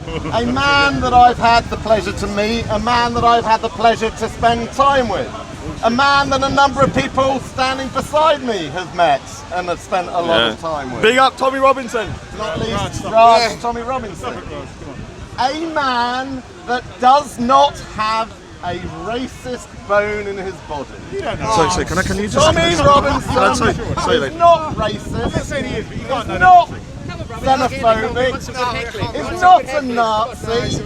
A man that I've had the pleasure to meet, a man that I've had the pleasure to spend time with, a man that a number of people standing beside me have met and have spent a lot of time with. Big up Tommy Robinson. Not least Raj Tommy Robinson. A man that does not have a racist bone in his body. Sorry, can you just... Tommy Robinson is not racist, he's not xenophobic, he's not a Nazi,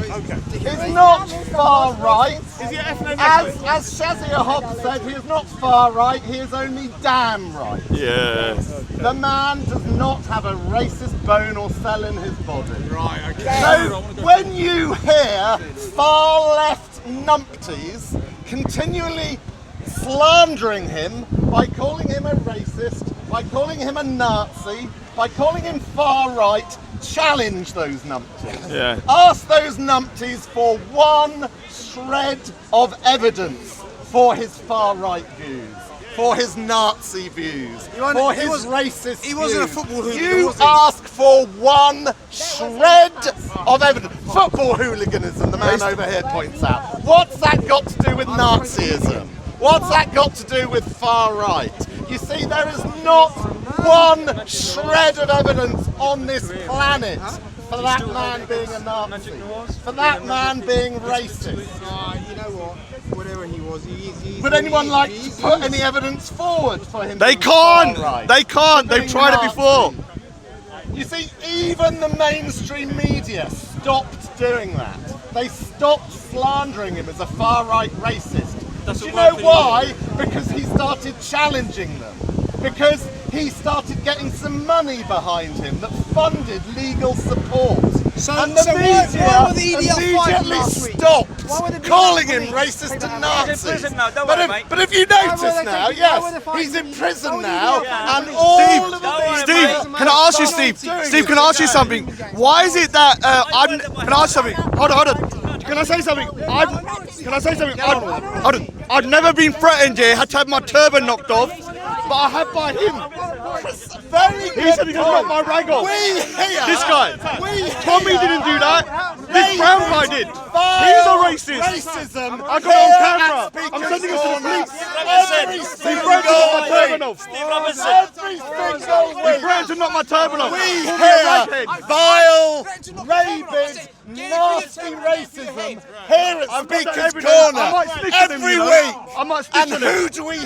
he's not far right. As Shazia Hobbs said, he is not far right, he is only damn right. Yeah. The man does not have a racist bone or cell in his body. Right, okay. So when you hear far left numpties continually slandering him by calling him a racist, by calling him a Nazi, by calling him far right, challenge those numpties. Yeah. Ask those numpties for one shred of evidence for his far right views, for his Nazi views, for his racist views. He wasn't a football hooligan. You ask for one shred of evidence. Football hooliganism, the man over here points out. What's that got to do with Nazism? What's that got to do with far right? You see, there is not one shred of evidence on this planet for that man being a Nazi, for that man being racist. You know what? Whatever he was, he's Would anyone like to put any evidence forward for him? They being far can't! right? They can't! They've Being tried it Nazi? before! You see, even the mainstream media stopped doing that. They stopped slandering him as a far-right racist. Do you know why? Because he started challenging them. Because he started getting some money behind him that funded legal support. And the media why were the EDL fighting immediately last week? stopped calling him racist and Nazi. But if you notice now, yes, he's in prison now, and all of the Steve, can I ask you, Steve? Steve, can I ask you something? Why is it that can I ask something? Hold on. Can I say something? I've never been threatened here. Had to have my turban knocked off, but I had by him. Very good. He said he got my rag off. We here. This guy. Tommy didn't do that. This brown guy did. He's a racist. Racism. I got it on camera. I'm sending it to the police. Every He single threatened to knock my turban week. off. Every single He week. threatened to knock my turban off. We Call me a hear raghead. vile, rabid, nasty racism here at I've got Speaker's that evidence. I might Corner snitch on him, every you know. week. I might snitch And on him. who do we hear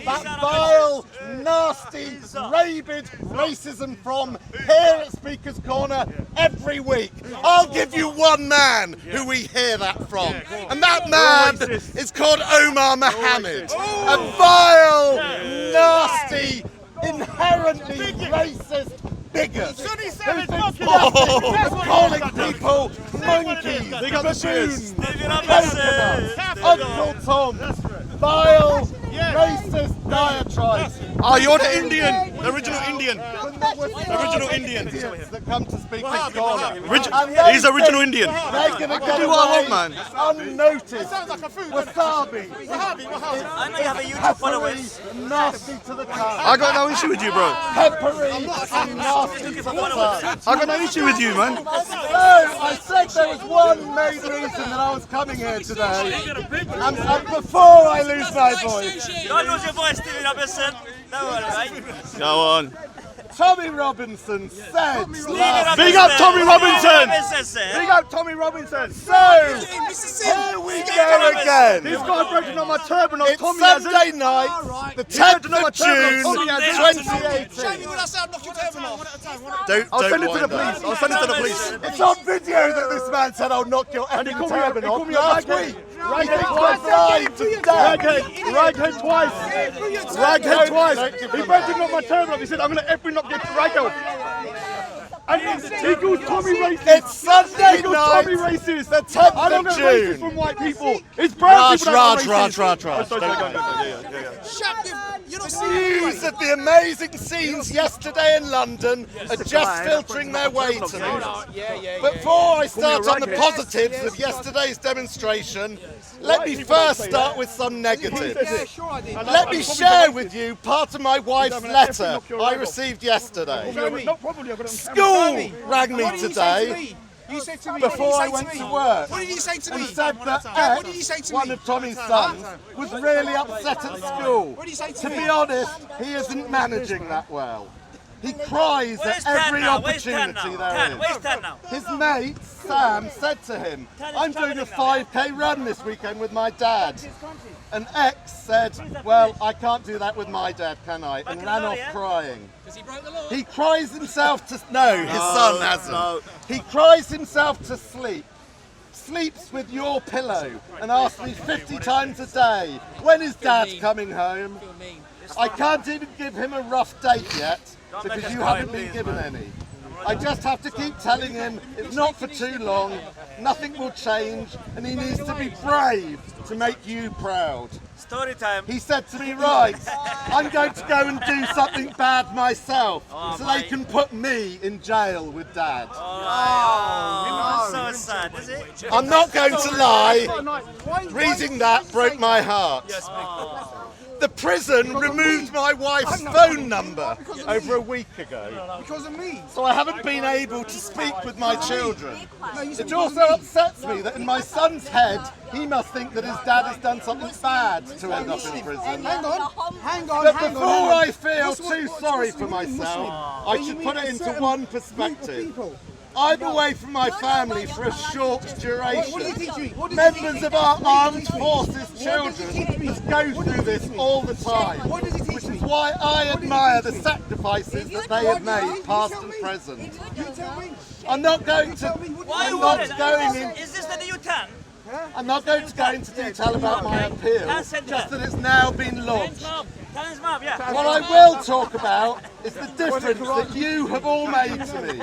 that vile, nasty, rabid racism from here at Speaker's Corner every week? I'll give you one man who we hear that from. And that man is called Omar Mohammed. A vile, nasty, inherently racist bigot who's calling people monkeys, baboons, coconuts, Uncle Tom, vile, racist diatribes. Oh, you're the Indian, the original Indian. The original Indian. that come to Speaker's Corner. He's original Indian. They're going to get Do what I want, away man. unnoticed. Wasabi. I know you have a YouTube followers. Peppery, nasty to the tongue. I got no issue with you, bro. Peppery and nasty to the tongue. I got no issue with you, man. So, I said there was one main reason that I was coming here today. And before I lose my voice, Don't lose your voice, Stevie Robinson. Don't worry, mate. Go on. Tommy Robinson said last Big up Tommy Robinson. Robinson. Big up Tommy Robinson. So, here we go again. This guy breaking on my turban off. It's Tommy has Sunday it. night, the 10th of June, Tommy 2018. I'll send it to the police. I'll send it to the police. It's on video that this man said, "I'll knock your And he effing called me a- turban he off." called me a Last raghead. week. Raghead was live today. Raghead twice. Raghead twice. He breaking on my turban off. He said, I'm going to effing knock your rag off. And he calls Tommy racist. It's Sunday He calls Tommy night, racist. the 10th I don't of get racist June. from white people. It's brown people that are racist. Raj. Oh, sorry, yeah. News of the amazing scenes yesterday in London are just filtering their way to me. Before I start on the positives of yesterday's demonstration, let me first start with some negatives. Let me share with you part of my wife's letter I received yesterday. School rang me today You said to me before I what went did to you say work. What did you say to And me? said that What did you say X, to one me? of Tommy's sons, was really upset at school. What did you say to To me? be honest, he isn't managing that well. He cries Where's at Tan every now? Where's Tan opportunity now? there Tan, is. where's Tan now? His mate, Sam, said to him, I'm doing a 5k run this weekend with my dad. And X said, well, I can't do that with my dad, can I? And ran off crying. He cries himself to... No, his son hasn't. He cries himself to sleep. Sleeps with your pillow and asks me 50 times a day, when is dad coming home? I can't even give him a rough date yet because you haven't been given any. I just have to keep telling him it's not for too long, nothing will change, and he needs to be brave to make you proud. Story time. He said to me, right, I'm going to go and do something bad myself so they can put me in jail with dad. Oh, so sad, is it? I'm not going to lie, reading that broke my heart. The prison removed my wife's phone number over a week ago. Because of me. So I haven't been able to speak with my children. It also upsets me that in my son's head, he must think that his dad has done something bad to end up in prison. Hang on. But before I feel too sorry for myself, I should put it into one perspective. I'm away from my family for a short duration. Members of our armed forces children must go through this all the time, which is why I admire the sacrifices that they have made, past and present. I'm not going to, Why I'm you not want it? going in, Is this the new Tan? I'm not going to go into detail about my appeal, just that it's now been launched. Tan's mom, yeah. What I will talk about is the difference that you have all made to me.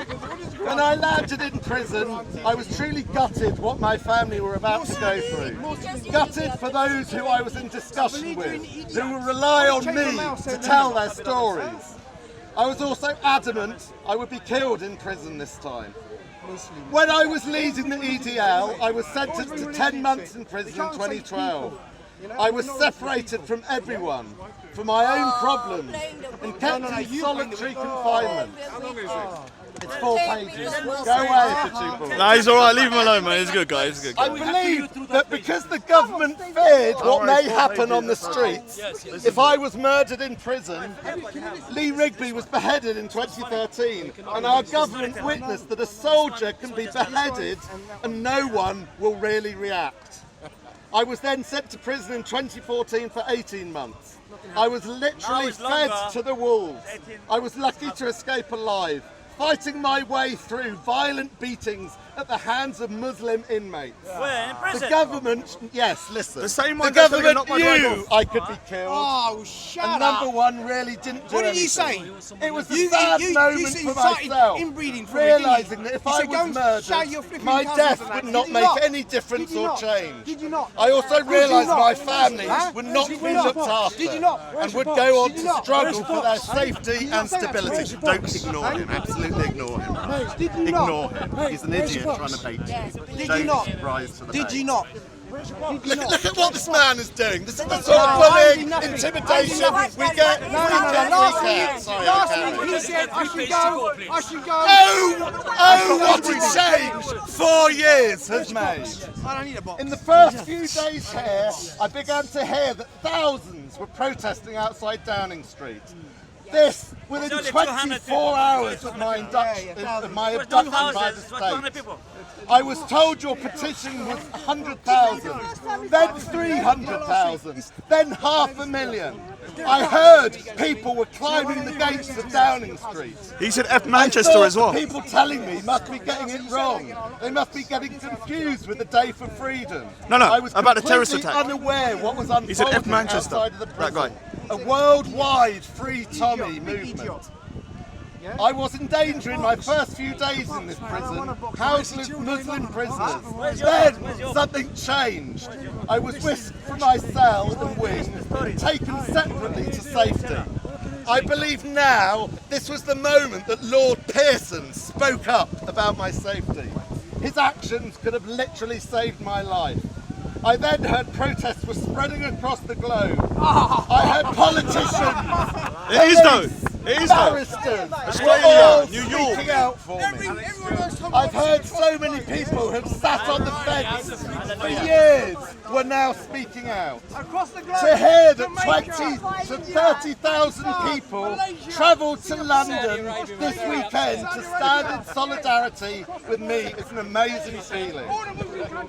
When I landed in prison, I was truly gutted what my family were about to go through. Gutted for those who I was in discussion with, who will rely on me to tell their stories. I was also adamant I would be killed in prison this time. When I was leading the EDL, I was sentenced to 10 months in prison in 2012. I was separated from everyone for my own problems and kept in solitary confinement. It's 4 pages. Go away for 2 books. Nah, he's alright, leave him alone, man. He's a good guy, he's a good I guy. believe that because the government feared what may happen on the streets, if I was murdered in prison, Lee Rigby was beheaded in 2013, and our government witnessed that a soldier can be beheaded and no one will really react. I was then sent to prison in 2014 for 18 months. I was literally fed to the wolves. I was lucky to escape alive, fighting my way through violent beatings at the hands of Muslim inmates. Where? In prison? The government, yes, listen. The same the one that's gonna government knock my drag knew off. I could be killed. Oh, shut And up. number one really didn't do What did you anything. say? It was a sad moment for myself, inbreeding for realising that if You I said, "Go was and shout your murdered, flipping my cousins death and that." would Did not you make not? any difference Did you or not? change. Did you not? I also Did you realised not? my family Huh? would not Did be you not? looked after Did you not? and would go on Did you to not? struggle for their Where's Fox? safety and stability. Don't ignore him, absolutely ignore him. Did you not? Ignore him. He's an idiot trying to bait you. Did you not? Rise to the Did bait. you not? Look at what this man is doing. This is the sort of bullying, intimidation we get. Sorry, I can't. He said I should go. Oh, what a change 4 years has made. I don't need a box. In the first few days here, I began to hear that thousands were protesting outside Downing Street. This within It's only 200 24 hours of my abduction by the state. People. I was told your petition was 100,000, then 300,000, then 500,000. I heard people were climbing the gates of Downing Street. He said F I Manchester thought as well. the people telling me must be getting it wrong. They must be getting confused with the Day for Freedom. No, I was about the terrorist completely attack. unaware what was unfolding He said F Manchester, outside of the that prison. guy. A worldwide Free Tommy movement. I was in danger in my first few days in this prison, housed with Muslim prisoners. Then something changed. I was whisked from my cell and wing, taken separately to safety. I believe now this was the moment that Lord Pearson spoke up about my safety. His actions could have literally saved my life. I then heard protests were spreading across the globe. I heard politicians, It is though. It is though. barristers Australia, were all New York. speaking out for me. Everyone knows Tom I've Robson. heard so many people who've sat on the fence for years were now speaking out. Across the globe. To hear that Jamaica, 20 to 30,000 people travelled to London this weekend to stand in solidarity with me is an amazing feeling.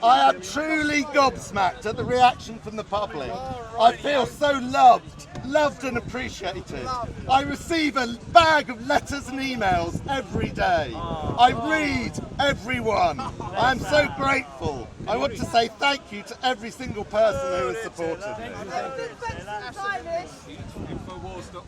I am truly gobsmacked at the reaction from the public. I feel so loved and appreciated. I receive a bag of letters and emails every day. I read every one. I am so grateful. I want to say thank you to every single person who has supported me.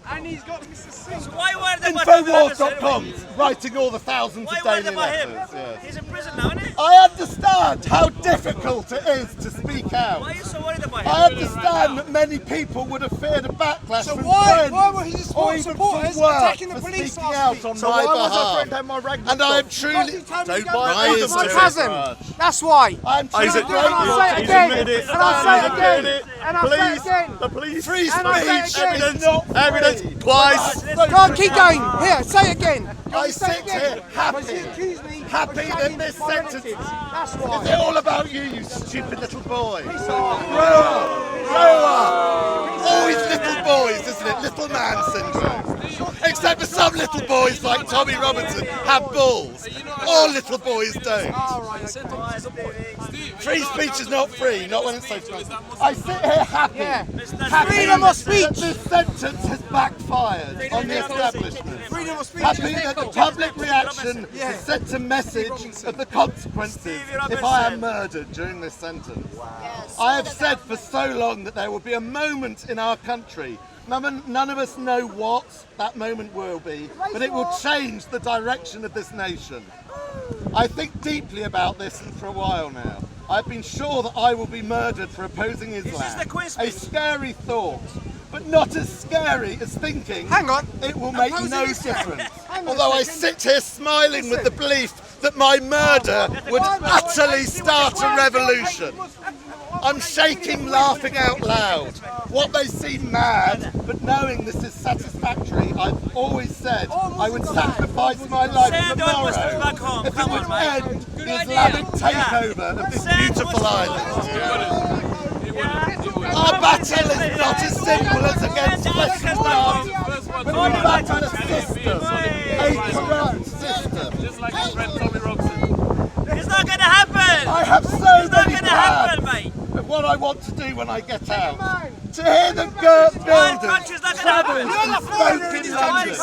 And he's got Mr. Singh. So why worried about him? Infowars.com writing all the thousands Why of worried daily about him? letters. Yes. He's in prison now, isn't he? I understand how difficult it is to speak out. Why are you so worried about him? I understand that many people would have feared a backlash So from why friends were his or even supporters from work attacking the for police speaking last out week? on So my why was behalf. our friend have my rag? And I am truly... Don't rise to it. That's why. I'm truly Is it? And I'll say it He's again. admitted it. And I'll say it He's again. admitted it. And I'll say it Police, again. the police. free And I say speech it again. is not free. Evidence, twice. Go on, keep going. Here, say it again. I Say it sit again. here happy, Because you accuse me of happy that shagging this my sentence relatives. That's is why. it all about you, you stupid little boy. Grow up. Always little boys, isn't it? Little man syndrome. Except for some little boys like Tommy Robinson have balls. All little boys don't. Free speech is not free, not when it's socialised. I sit here happy. Yeah. Happy Freedom of speech. that this sentence has backfired on the establishment. Freedom of speech. Happy that the public reaction has sent a message of the consequences if I am murdered during this sentence. I have said for so long that there will be a moment in our country. None of us know what that moment will be, but it will change the direction of this nation. I think deeply about this and for a while now. I've been sure that I will be murdered for opposing Islam. the Queen's A speech? scary thought, but not as scary as thinking Hang on. it will make Opposing no Islam. difference. Hang on a Although I second. sit here smiling with the belief that my murder would utterly start a revolution. I'm shaking, laughing out loud. What may seem mad, but knowing this is satisfactory, I've always said I would sacrifice my life Send all Muslims back tomorrow home. if it Come would on, mate. end the Islamic takeover of this Send beautiful Muslims island. Yeah. Our battle is not as simple as against flesh and blood, but we battle a system, a corrupt system. It's not gonna happen. I have so It's not many gonna happen, plans mate. of what I want to do when I get out. To hear the Gert One builders country's not gonna travel happen. and smoke in London.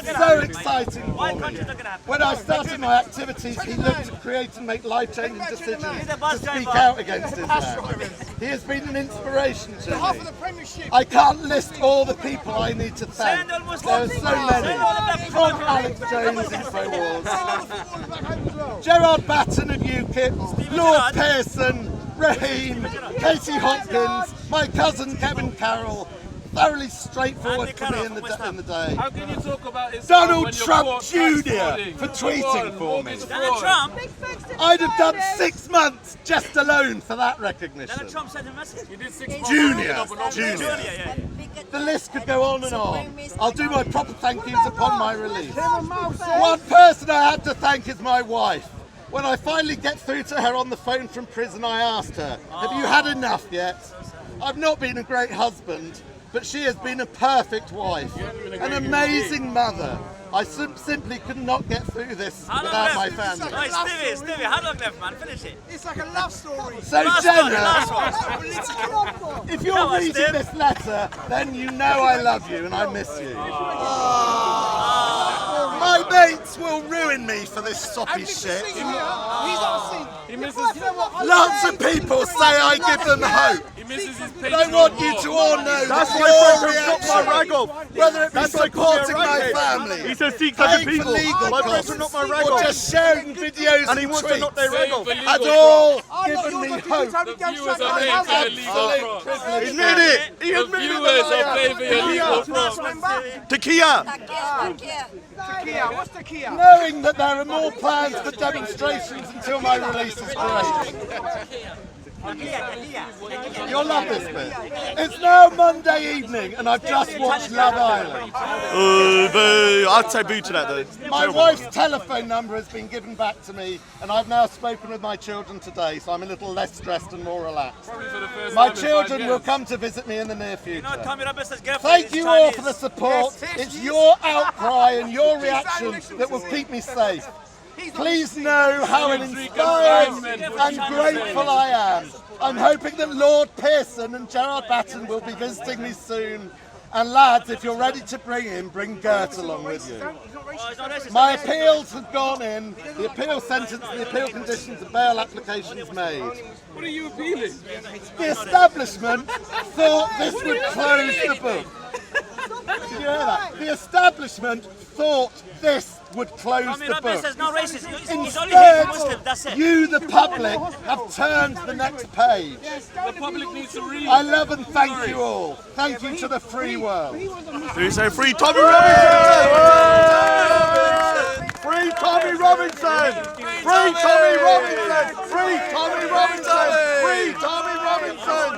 It's so exciting for One me. country's not gonna happen. When I started my activities, he looked to create and make life-changing decisions to speak out against Islam. He has been an inspiration to Half me. of the Premiership. I can't list all the people I need to thank. Send all There are Muslims. so Send all the black many. people From back Alex home. Jones, Infowars, Back home as well. Gerard Batten of UKIP, Lord Gerrard. Pearson, Raheem, Katie Hopkins, my cousin Kevin Carroll. Thoroughly straightforward Andy for me Carroll in the, from West Ham. in the day. How can you talk about Islam Donald when you're Trump caught Jr. frauding? for tweeting for me. Donald Trump. I'd have done 6 months just alone for that recognition. Donald Trump sent a message. You did 6 months. Junior, Junior, Junior. yeah. The list could go on and on. I'll do my proper thank yous upon my release. Kevin Mouse said. One person I had to thank is my wife. When I finally get through to her on the phone from prison, I asked her, have you had enough yet? I've not been a great husband, but she has been a perfect wife, an amazing mother. I simply could not get through this How long without my left? family. Hey, Stevie, how long left, man? Finish it. It's like a love story. So Last one, Jenna, last one. if you're Come on, reading Steve. this letter, then you know I love you and I miss you. My mates will ruin me for this soppy shit. He's not seen. He misses, Lots of people say I give them hope. he misses his But I want you to all know That's that why your President knocked my rag reaction, off. whether it be That's why he called me a supporting my raghead. family, He says 600 paying for people. legal My costs, president knocked my rag or off. just sharing videos And he and wants to knock their tweets, rag off. has all I'm not given me your hope. Tony Gale viewers Sack are my paying for husband. your legal Absolute front. privilege. Admit it. He The admitted viewers that are paying for your legal front. Swing back. Takia. Takia, what's Takia? Knowing that there are more plans for demonstrations until my release is great. You'll love this bit. It's now Monday evening and I've just watched Love Island. Boo. I'd say boo to that though. My wife's telephone number has been given back to me and I've now spoken with my children today, so I'm a little less stressed and more relaxed. My children will come to visit me in the near future. Tommy Robinson's girlfriend Thank is you all Chinese. for the support. It's your outcry and your reaction that will keep me safe. Please know how inspired and grateful I am. I'm hoping that Lord Pearson and Gerard Batten will be visiting me soon. And lads, if you're ready to bring him, bring Gert along with you. My appeals have gone in, the appeal sentence, the appeal conditions, the bail applications made. What are you appealing? The establishment thought this would close the book. Did you hear that? The establishment thought this would close Tommy the book. Robinson's not racist. He's only hates Muslims, that's it. You, the public, have turned the next page. The public needs to read. I love and thank you all. Thank you to the free world. Do you say free Tommy Robinson? Free Tommy Robinson! Free Tommy Robinson! Free Tommy Robinson! Free Tommy Robinson!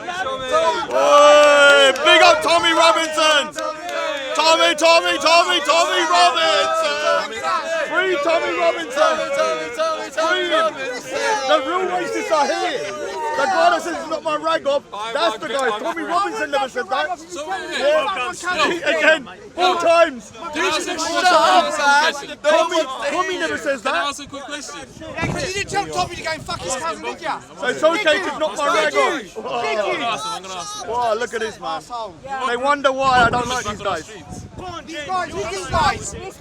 Oi, big up Tommy Robinson! Tommy Robinson! Free Tommy Robinson! Free him! The real racists are here! The guy that says it's not my rag off, that's the guy. Tommy Robinson never said that. Again, 4 times! Tommy never says Can I that. ask a quick question? Yeah, because you didn't tell Tommy to go and fuck his cousin, did ya? So it's okay to knock my rag off. I'm gonna ask him. Wow, look at this man. They wonder why I don't like these guys. These guys, who's these guys? These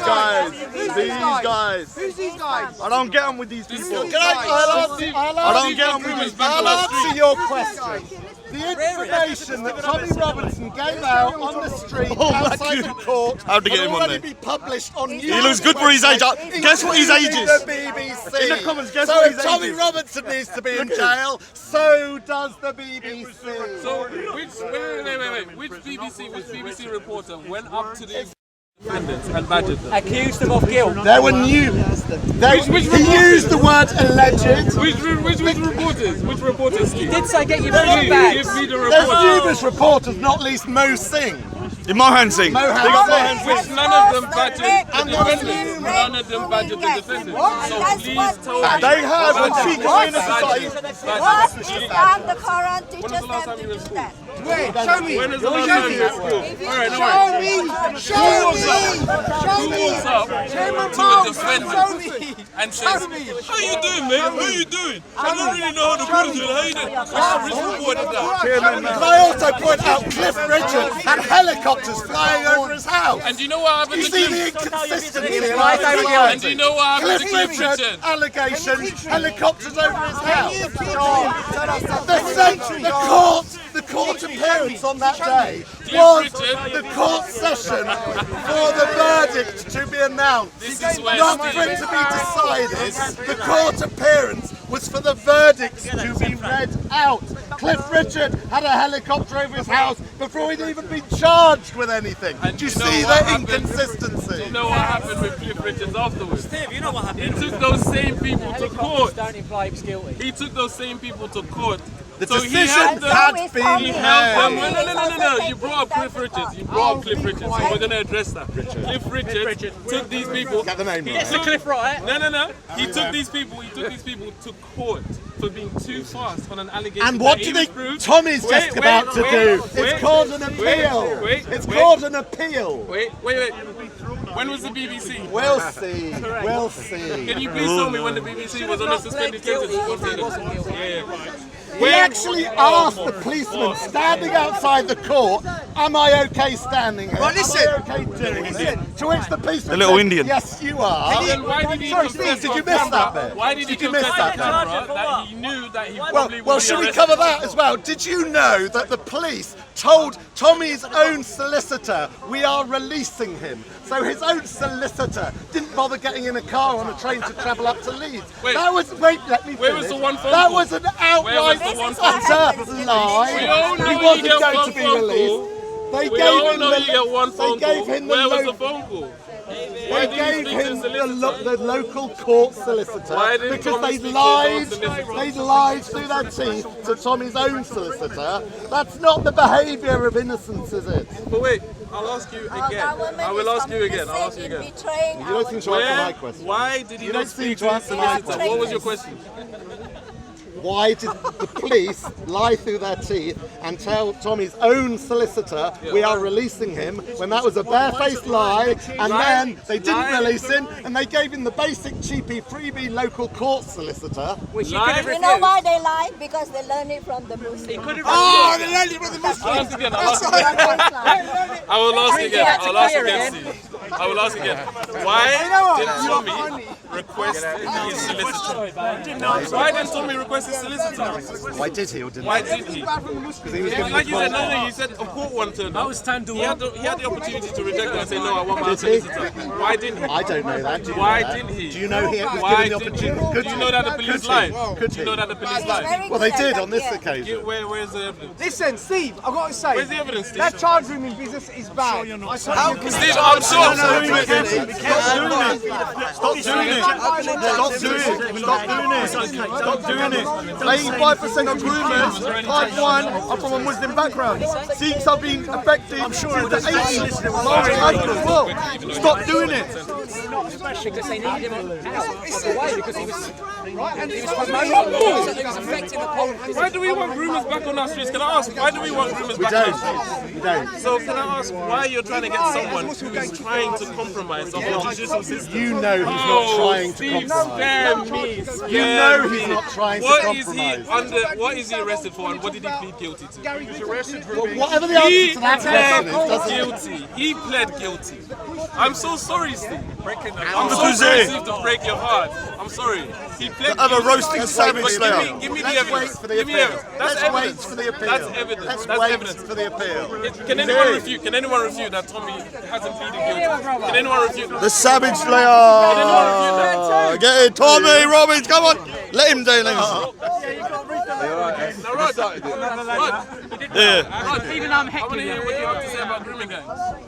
guys. Who's these guys? I don't get them with these people. I'll don't get on with these people. I'll answer your question. The information that Tommy Robinson gave out on the street outside the court How'd they get will him on already there? be published on He looks good for his age. Guess what his age is? The BBC. In the comments, guess so what if his Tommy age is? Robinson needs to be in jail, so does the BBC. So, wait. Which BBC reporter went up to the defendants and badgered them? Accused them of guilt. There were new. Which He used the word alleged. Which reporters? Which reporters? He did say get your Give money back. me the There's report. numerous reporters, not least Mo Singh. Mohan Singh. Mohan Big up Singh. Mohan Singh. Which none of them badgered the And defendants. None of them badgered the defendants. So please tell me. They have when she came in the society. What is and the Quran teaches them to do that? Wait, show me. When is the last time you were at school? Alright, no worries. Show me. Who walks up to a defendant and says, how you doing, mate? How you doing? I don't really know how to put it. How you doing? Which reported that? Can I also point out Cliff Richard had helicopters flying over his house? And do you know what happened You to see Cliff? the inconsistency in And do you our know what happened to Cliff Cliff Richard Richard? allegations, helicopters over his house. The court appearance on that day was the court session for the verdict to be announced. This is where Not for it to be decided. The court appearance was for the verdict to be read out. Cliff Richard had a helicopter over his house before he'd even been charged with anything. And Do you you know see what the happened? inconsistency? You know what happened with Cliff Richards afterwards? Steve, you know what He happened. took those same people to court. Don't imply he was guilty. He took those same people to court. The So he decision held them. had He been He held them. made. No. You brought up Cliff Richards. You brought up Cliff Richards. So we're going to address that. Cliff Richards took these people. Get the name right. It's a Cliff right. No. He took these people to court for being too fast on an allegation. And what that do he they? was proved. Tommy's just about to do. It's called an appeal. It's called an appeal. Wait. When was the BBC? We'll see. We'll see. Can you please tell me when the BBC was on a suspended sentence? He actually asked the policeman standing outside the court, "Am I okay standing here? Well, listen. Am I okay doing it?" To which the policeman The little said, Indian. "Yes, you are." Then why did he Sorry, confess Steve, did on you miss camera? that bit? Why did he Did you miss confess that on bit? camera that he knew that he Well, probably would well, be should we arrested? cover that as well? Did you know that the police told Tommy's own solicitor, "We are releasing him"? So his own solicitor didn't bother getting in a car on a train to travel up to Leeds. Wait. Let me finish. Where was the one phone That call? was an Where outright was the one phone call? utter lie. We all know He you wasn't get going one to be phone released. call. They We gave all him know the, you get one phone they gave call. him the Where was low- the phone call? They gave him the local court solicitor Why didn't because Tommy they speak to lied. his own solicitor? They lied through their teeth to Tommy's own solicitor. That's not the behaviour of innocence, is it? But wait, I'll ask you Our again. government I will is ask you again. I'll ask complicit you in again. betraying You don't seem to answer my question. Why did he You not don't seem speak to to his answer my solicitor? What was your question. question? Why did the police lie through their teeth and tell Tommy's own solicitor we are releasing him when that was a barefaced lie, and then they didn't release him and they gave him the basic cheapy freebie local court solicitor? Which he Lie? could have You refused. know why they lie? Because they learn it from the He Muslims. could have Oh, refused. they learned it from the Muslims. I'll ask again. I'll ask From again. Islam. I will ask again. Yeah, to I'll ask clear again, it. Steve. I will ask again. Why did Tommy request his solicitor? Why did Tommy request his solicitor? Why did he or didn't Why did he? Yeah, like you said, no, you said a court one turned up. He had the opportunity to reject it and say, no, I want my Did he? solicitor. Why didn't he? I don't know that. Do you Why know that? didn't he? Do you know he was Why given the didn't he? opportunity? Do you know that the police Could he? lied? Could Do you he? know that the police He's lied? very Well, they good at did that, on this yeah. occasion. Where's the evidence? Listen, Steve, I've got to say, Where's the evidence, Steve? that charge room in business is bad. Steve, I'm sure. Stop doing it. Stop doing it. Stop doing it. Stop doing it. 85% of groomers, type 1, are from a Muslim background. Sikhs have been affected since the 80s. As well. Stop doing it. Because they needed him out of the way because he was promoting. He was affecting the politics. Why do we want groomers back on our streets? Can I ask, why do we want groomers back on our streets? We don't. So can I ask why you're trying to get someone who is trying to compromise the whole judicial system? You know he's not trying to Steve, compromise. spare me. You know he's not trying to What is compromise. what is he arrested for and what did he plead guilty to? Whatever the answer He to that question is, pled doesn't guilty. He pled guilty. I'm so sorry, Steve. I'm so Because sorry, he- Steve, to break your heart. I'm sorry. He pled Have a guilty. roasting savage But slayer. give me the Let's evidence. wait for the Give me appeal. evidence. That's Let's wait evidence. for the appeal. That's evidence. Let's That's wait evidence. for the appeal. Can anyone refute? Can anyone refute that Tommy hasn't pleaded guilty? Can anyone refute that? The Savage Can anyone refute Slayer. that? Get it, Tommy Robbins, come on. Let him do it. No, Rod. Rod. Yeah. Rod. Even I'm heckling. I want to hear what you have to say about grooming gangs.